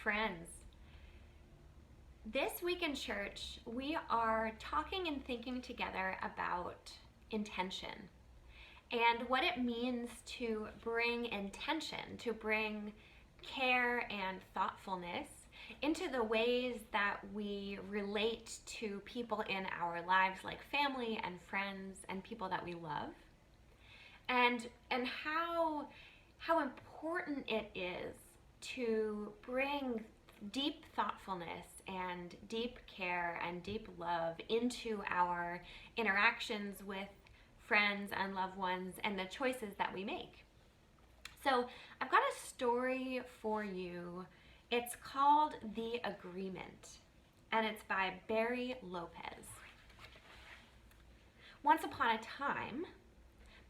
friends. This week in church, we are talking and thinking together about intention and what it means to bring intention, to bring care and thoughtfulness into the ways that we relate to people in our lives, like family and friends and people that we love, and how important it is to bring deep thoughtfulness and deep care and deep love into our interactions with friends and loved ones and the choices that we make. So I've got a story for you. It's called The Agreement, and it's by Barry Lopez. Once upon a time,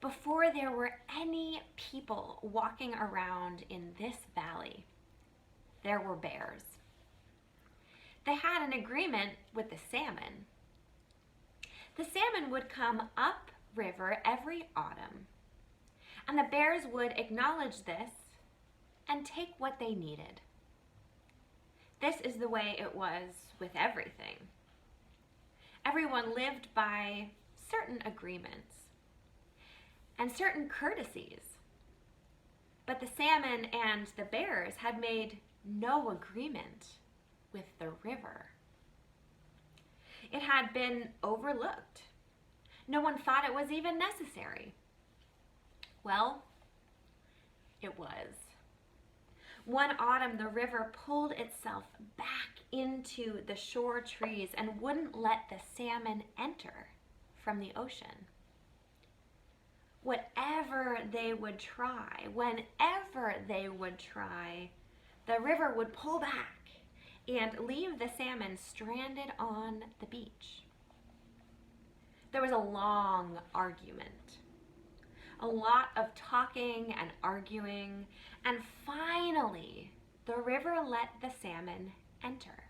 before there were any people walking around in this valley, there were bears. They had an agreement with the salmon. The salmon would come upriver every autumn, and the bears would acknowledge this and take what they needed. This is the way it was with everything. Everyone lived by certain agreements and certain courtesies, but the salmon and the bears had made no agreement with the river. It had been overlooked. No one thought it was even necessary. Well, it was. One autumn, the river pulled itself back into the shore trees and wouldn't let the salmon enter from the ocean. Whatever they would try, whenever they would try, the river would pull back and leave the salmon stranded on the beach. There was a long argument, a lot of talking and arguing, and finally, the river let the salmon enter.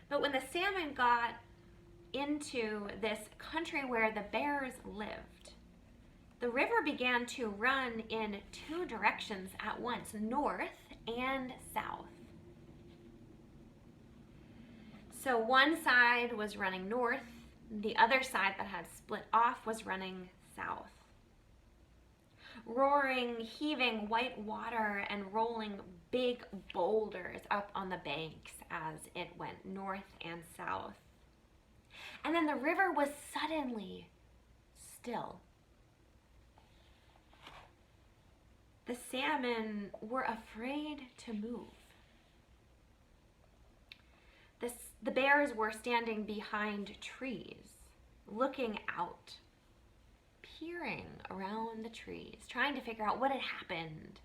But when the salmon got into this country where the bears lived, the river began to run in two directions at once, north and south. So one side was running north, the other side that had split off was running south. Roaring, heaving white water and rolling big boulders up on the banks as it went north and south. And then the river was suddenly still. The salmon were afraid to move. The bears were standing behind trees, looking out, peering around the trees, trying to figure out what had happened.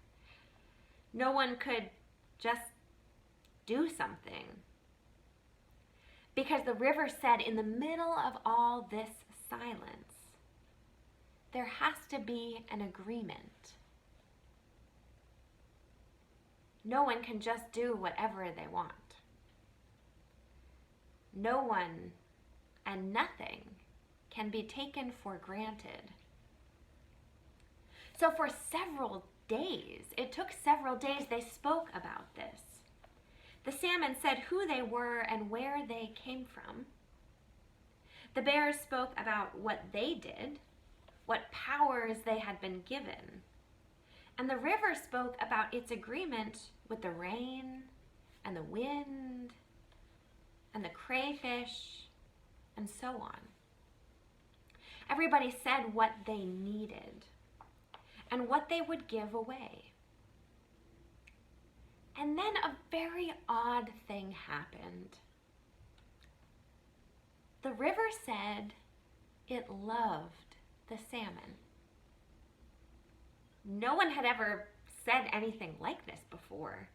No one could just do something, because the river said, in the middle of all this silence, there has to be an agreement. No one can just do whatever they want. No one and nothing can be taken for granted. So for several days, it took several days, they spoke about this. The salmon said who they were and where they came from. The bears spoke about what they did, what powers they had been given. And the river spoke about its agreement with the rain and the wind and the crayfish and so on. Everybody said what they needed and what they would give away. And then a very odd thing happened. The river said it loved the salmon. No one had ever said anything like this before.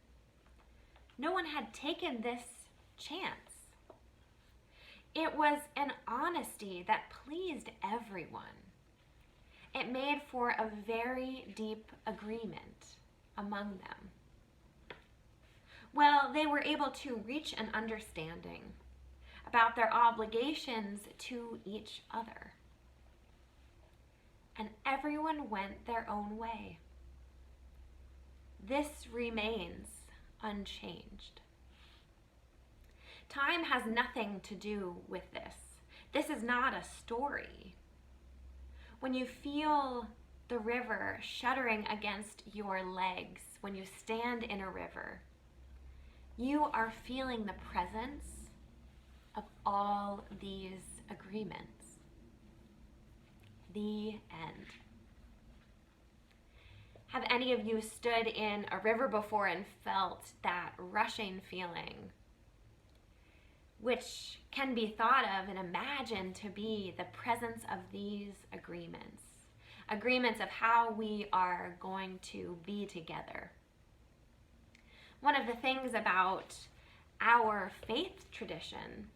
No one had taken this chance. It was an honesty that pleased everyone. It made for a very deep agreement among them. Well, they were able to reach an understanding about their obligations to each other. And everyone went their own way. this remains unchanged. Time has nothing to do with this. This is not a story. When you feel the river shuddering against your legs, when you stand in a river, you are feeling the presence of all these agreements. The end. Have any of you stood in a river before and felt that rushing feeling, which can be thought of and imagined to be the presence of these agreements? Agreements of how we are going to be together. One of the things about our faith tradition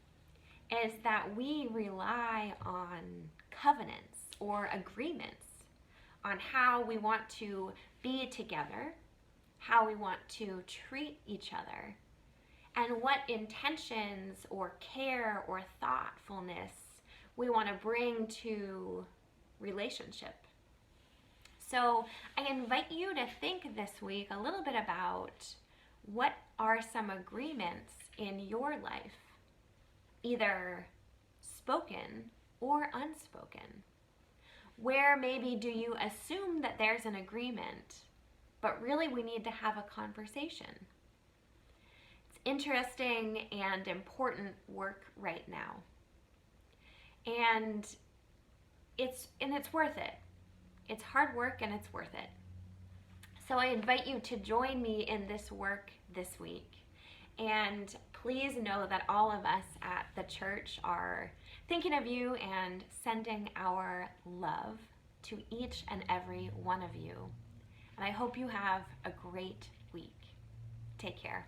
is that we rely on covenants or agreements on how we want to be together, how we want to treat each other, and what intentions or care or thoughtfulness we want to bring to relationship. So I invite you to think this week a little bit about what are some agreements in your life, either spoken or unspoken. Where maybe do you assume that there's an agreement, but really we need to have a conversation? It's interesting and important work right now. And it's worth it. It's hard work and it's worth it. So I invite you to join me in this work this week. And please know that all of us at the church are thinking of you and sending our love to each and every one of you. And I hope you have a great week. Take care.